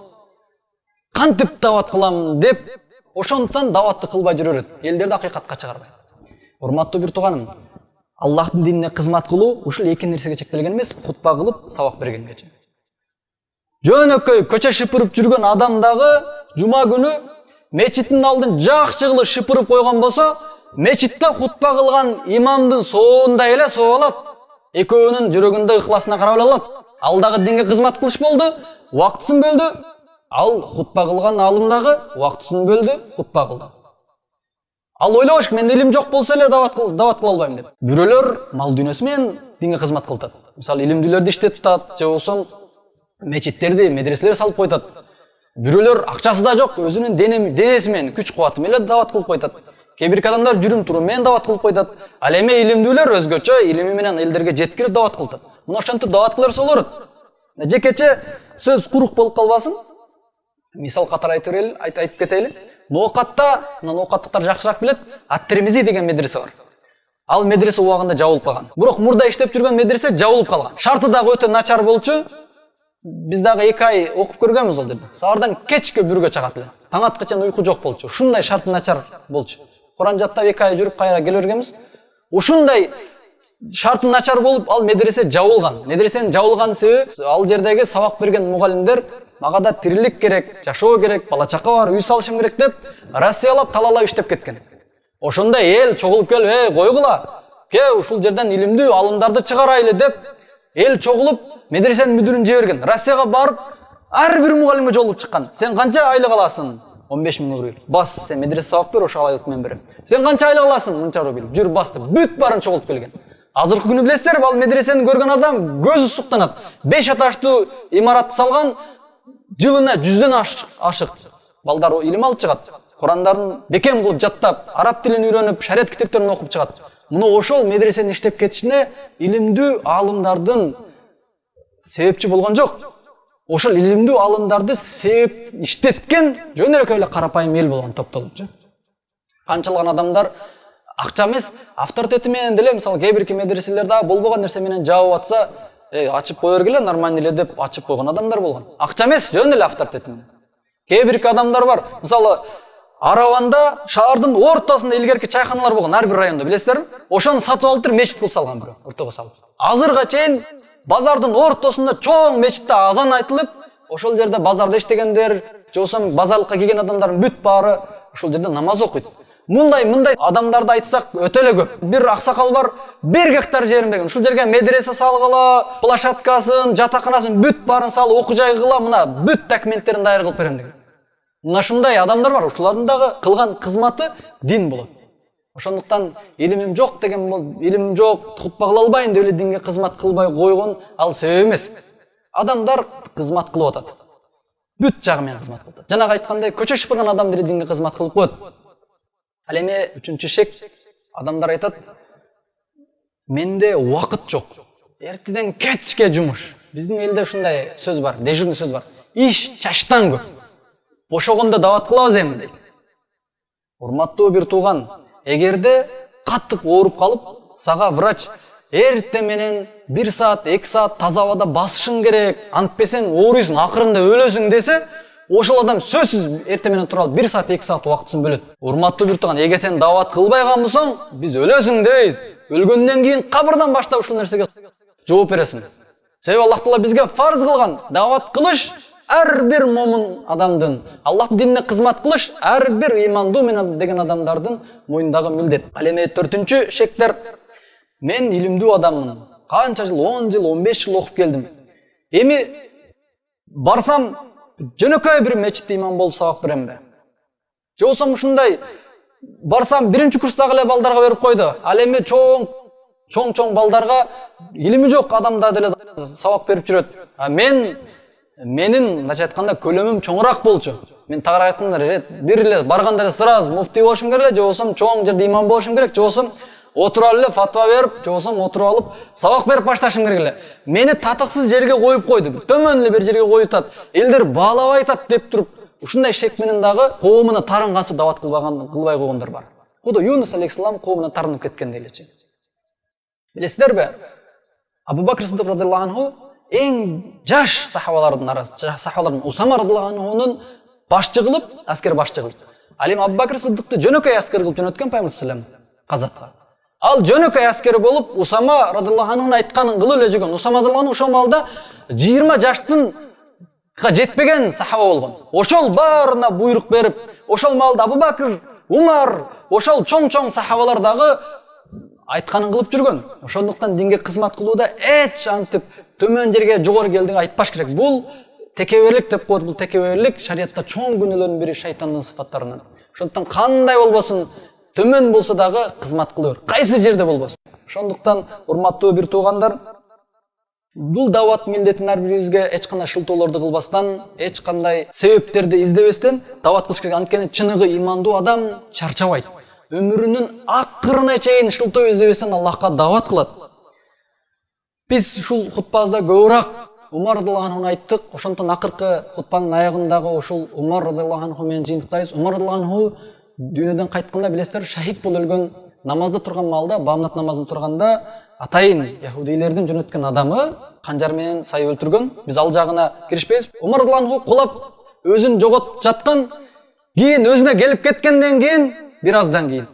кантип дават кылам деп, ошондуктан даватты кылбай жүрөт. Элдерди акыйкатка чыгарбайт. Урматтуу бир тууганым, Аллахтын динине кызмат кылуу ушул эки нерсеге чектелген эмес, хутба кылып, сабак бергенге. Жөнөкөй көчө шыпырып жүргөн адам дагы жума күнү мечиттин алдын жакшы кылып шыпырып койгон болсо, мечитте хутба кылган имамдын соондай эле соо алат. Экөөнүн жүрөгүндө ыхласына карап алат. Ал дагы динге кызмат кылыш болду, убактысын бөлдү. Ал хутба кылган алым дагы убактысын бөлдү, хутба кылды. Ал ойлобош, мен илим жок болсо эле дават кыла албайм деп. Бирөөлөр мал дүйнөсү менен динге кызмат кылат. Мисалы, илимдүүлөрдү иштетип атат, же болсо мечиттерди, медреселерди салып койтат. Бирөөлөр акчасы да жок, өзүнүн денеси менен, күч кубаты менен дават кылып койтат. Кээ бир адамдар жүрүм турум менен дават кылып койтат. Ал эми илимдүүлөр өзгөчө илими менен элдерге жеткирип дават кылат. Мына ошентип дават кыла берсе болот. Жекече сөз курук болуп калбасын. Мисал катары айтып кетели. Ноокатта, ноокаттыктар жакшыраак билет, Ат-Тирмизи деген медресе бар. Ал медресе убагында жабылып калган. Бирок мурда иштеп жүргөн медресе жабылып калган. Шарты дагы өтө начар болчу. Биз дагы 2 ай окуп көргөнбүз ал жерде. Саардан кечке 1гө чыгат эле. Таң аткача уйку жок болчу. Ушундай шарты начар болчу. Куран жаттап 2 ай жүрүп кайра келе бергенбиз. Ушундай шарты начар болуп, ал медресе жабылган. Медресенин жабылган себеби ал жердеги сабак берген мугалимдер мага да тирилик керек, жашоо керек, бала чака бар, үй салышым керек деп Россиялап талалап иштеп кеткен. Ошондо эл чогулуп келип, койгула. Ушул жерден илимдүү алымдарды чыгарайлы деп эл чогулуп медресенин мүдүрүн жиберген. Россияга барып, ар бир мугалимге жолугуп чыккан. Сен канча айлык аласың? 15 000 рубль. Бас, сен медресе сабак бер, ошол айлык мен берем. Сен канча айлык аласың? Мынча рубль. Жүр басты. Бүт барын чогулуп келген. Азыркы күнү билесиздерби, ал медресени көргөн адам көзү суктанат. 5 этаждуу имаратты салган, жылына 100дөн ашык балдар илим алып чыгат. Курандарын бекем кылып жаттап, араб тилин үйрөнүп, шарият китептерин окуп чыгат. Муну ошол медресенин иштеп кетишине илимдүү алымдардын себепчи болгон жок. Ошол илимдүү алымдарды себеп иштеткен жөн эле карапайым эл болгон топтолупчу. Канчалаган адамдар акча эмес, авторитети менен деле, мисалы, кээ бирки медреселерде болбогон нерсе менен жабып атса, ачып кое бергиле, нормально эле деп ачып койгон адамдар болгон. Акча эмес, жөн эле авторитети менен. Кээ бирки адамдар бар, мисалы, Араванда шаардын ортосунда илгерки чайханалар болгон, ар бир райондо, билесиздерби? Ошону сатып алып мечит кылып салган бирөө, ортого салып. Азырга чейин базардын ортосунда чоң мечитте азан айтылып, ошол жерде базарда иштегендер, же болсо базарлыкка келген адамдардын бүт баары ошол жерде намаз окуйт. Мындай адамдарды айтсак өтө эле көп. Бир аксакал бар, 1 гектар жерин берген. Ушул жерге медресе салгыла, площадкасын, жатаканасын бүт баарын салып, окуу жай кыла, мына бүт документтерин даяр кылып берем деген. Мына ушундай адамдар бар, ушулардын дагы кылган кызматы дин болот. Ошондуктан илимим жок деген бол, илимим жок, хутба кыла албайм деп эле динге кызмат кылбай койгон ал себеп эмес. Адамдар кызмат кылып атат. Бүт жагы менен кызмат кылып атат. Жанагы айткандай, көчө шыпырган адам деле динге кызмат кылып коет. Ал эми үчүнчү шек, адамдар айтат, менде убакыт жок. Эртеден кечке жумуш. Биздин элде ушундай сөз бар, дежурный сөз бар. Иш чачтан көп. Бошогондо дават кылабыз эми дейт. Урматтуу бир тууган, эгерде каттык ооруп калып, сага врач эртең менен 1 саат, 2 саат таза абада басышың керек, антпесең ооруйсуң, акырында өлөсүң десе, ошол адам сөзсүз эртең менен туруп 1 саат, 2 саат убактысын бөлөт. Урматтуу бир тууган, эгер сен дават кылбай калсаң, биз өлөсүң дейбиз. Өлгөндөн кийин кабырдан баштап ушул нерсеге жооп бересиң. Себеби Аллах Таала бизге фарз кылган дават кылыш ар бир момун адамдын, Аллахтын динине кызмат кылыш ар бир имандуу менен деген адамдардын мойнундагы милдет. Ал эми 4-чү шектер, мен илимдүү адаммын. Канча жыл, 10 жыл, 15 жыл окуп келдим. Эми барсам жөнөкөй бир мечитте имам болуп сабак беремби? Же болсо ушундай барсам 1-чи курстагы эле балдарга берип койду. Ал эми чоң балдарга илими жок адамдар деле сабак берип жүрөт. Менин наче айтканда көлөмүм чоңураак болчу. Мен тагыраак айтканда бир эле барганда эле сразу муфтий болушум керек эле, же болсо чоң жерде имам болушум керек, же болсо отуруп эле фатва берип, же болсо отуруп алып сабак берип башташым керек эле. Мени татыксыз жерге коюп койду. Төмөн эле бир жерге коюп атат. Элдер баалабай атат деп туруп, ушундай шек менен дагы коомуна тарынгансып дават кылбай койгондор бар. Кудо Юнус алейхиссалам коомуна тарынып кеткен делечи. Билесиздерби? Абу Бакр Сиддик радыйаллаху анху эң жаш сахабалардан Усама радыйаллаху анхунун башчы кылып, аскер башчы кылып. Ал эми Абу Бакр Сиддикти жөнөкөй аскер кылып жөнөткөн Пайгамбар саллаллаху алейхи казатка. Ал жөнөкөй аскер болуп, Усама радыйаллаху анхунун айтканын кылып эле жүргөн. Усама радыйаллаху анху ошол малда 20 жаштын жетпеген сахаба болгон. Ошол баарына буйрук берип, ошол малда Абу Бакр, Умар, ошол чоң сахабалар дагы айтканын кылып жүргөн. Ошондуктан динге кызмат кылууда эч антип төмөн жерге жогору келдиңе айтпаш керек. Бул текеберлик деп коет. Бул текеберлик шариатта чоң күнөөлөрдүн бири, шайтандын сыфаттарынан. Ошондуктан кандай болбосун, төмөн болсо дагы кызмат кыла бер. Кайсы жерде болбосун. Ошондуктан урматтуу бир туугандар, бул дават милдетин ар бирибизге эч кандай шылтоолорду кылбастан, эч кандай себептерди издебестен дават кылыш керек. Анткени чыныгы имандуу адам чарчабайт. Өмүрүнүн акырына чейин шылтоо издебестен Аллахка дават кылат. Биз ушул хутбабызда көбүрөөк Умар радыйаллаху анхуну айттык. Ошондон акыркы хутбанын аягындагы ушул Умар радыйаллаху анху менен жыйынтыктайбыз. Умар радыйаллаху анху дүйнөдөн кайтканда билесиздер, шахид болуп өлгөн, намазда турган малда, бамнат намазын турганда атайын яхудейлердин жөнөткөн адамы канжар менен сайып өлтүргөн. Биз ал жагына киришпейбиз. Умар радыйаллаху анху кулап өзүн жоготуп жаткан, кийин өзүнө келип кеткенден кийин, бир аздан кийин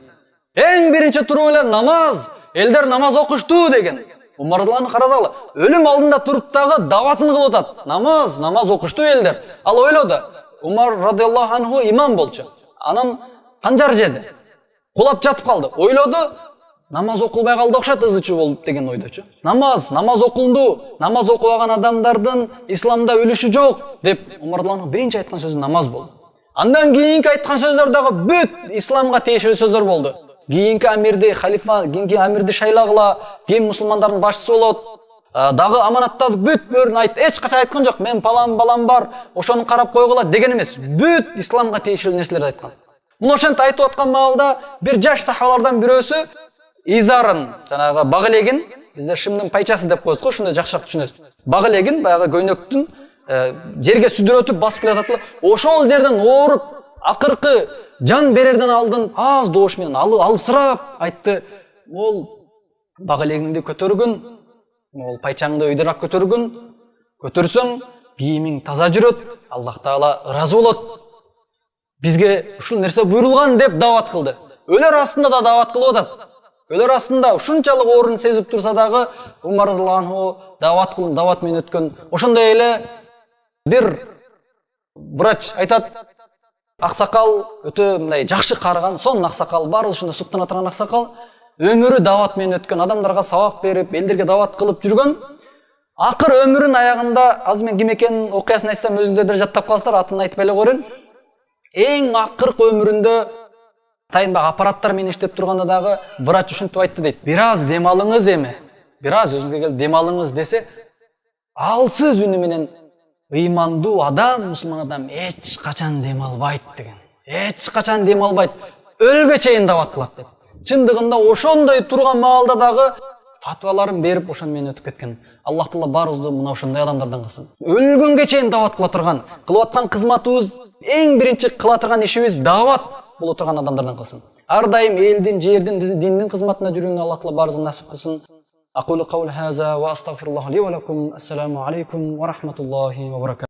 эң биринчи туруп эле намаз, элдер намаз окушту деген. Умар радыйаллаху анху карасаңла, өлүм алдында туруп дагы даватын кылып атат. Намаз окушту элдер. Ал ойлоду, Умар радыйаллаху анху имам болчу. Анан канжар жеди. Кулап жатып калды. Ойлоду, намаз окулбай калды окшот, ызычуу болуп деген ойдочу. Намаз окулду. Намаз окубаган адамдардын исламда үлүшү жок деп Умар радыйаллаху анху биринчи айткан сөзү намаз болду. Андан кийинки айткан сөздөр дагы бүт исламга тиешелүү сөздөр болду. Кийинки амирди халифа, кийинки амирди шайлагыла, кийин мусулмандардын башчысы болот. Дагы аманаттарды бүт бөрүн айт. Эч качан айткан жок, мен балам бар, ошону карап койгула деген эмес. Бүт исламга тиешелүү нерселерди айткан. Муну ошентип айтып аткан маалда бир жаш сахабалардан бирөөсү изарын, жанагы баг элегин, бизде шымдын пайчасы деп коет го, ушундай жакшыраак түшүнөсүз. Баг элегин баягы көйнөктүн жерге сүдүрөтүп басып келатат. Ошол жерден ооруп, акыркы жан берерден алдын аз доош менен алысырап айтты. Ол баг элегиңди көтөргүн, ол пайчаңды өйдөраак көтөрсөң, кийимиң таза жүрөт, Аллах Таала ыраазы болот. Бизге ушул нерсе буйрулган деп дават кылды. Өлөр астында да дават кылып атат. Өлөр астында ушунчалык оорун сезип турса дагы Умар радыйаллаху анху дават менен өткөн. Ошондой эле Бир врач айтат, аксакал өтө мындай жакшы карыган, сонун аксакал, баары ушундай суктана турган аксакал, өмүрү дават менен өткөн, адамдарга сабак берип, элдерге дават кылып жүргөн. Акыр өмүрүнүн аягында, азыр мен ким экенин окуясын айтсам өзүңүздөр да жаттап каласыздар, атын айтпай эле коеюн. Эң акыркы өмүрүндө тайынбак аппараттар менен иштеп турганда дагы врач ушинтип айтты дейт. Бир аз дем алыңыз эми. Бир аз өзүңүзгө келип дем алыңыз десе, алсыз үнү менен ыймандуу адам, мусулман адам эч качан дем албайт деген. Эч качан дем албайт. Өлгө чейин дават кылат деп. Чындыгында ошондой турган маалда дагы фатваларын берип ошон менен өтүп кеткен. Аллах Таала баарыбызды мына ошондой адамдардан кылсын. Өлгөнгө чейин дават кыла турган, кылып аткан кызматыбыз, эң биринчи кыла турган ишибиз дават боло турган адамдардан кылсын. Ар дайым элдин, жердин, диндин кызматына жүрүүнү Аллах Таала баарыбызга насип кылсын. Aqulu qawli hadha wa astaghfirullah li wa lakum. Assalamu alaykum wa rahmatullahi wa barakatuh.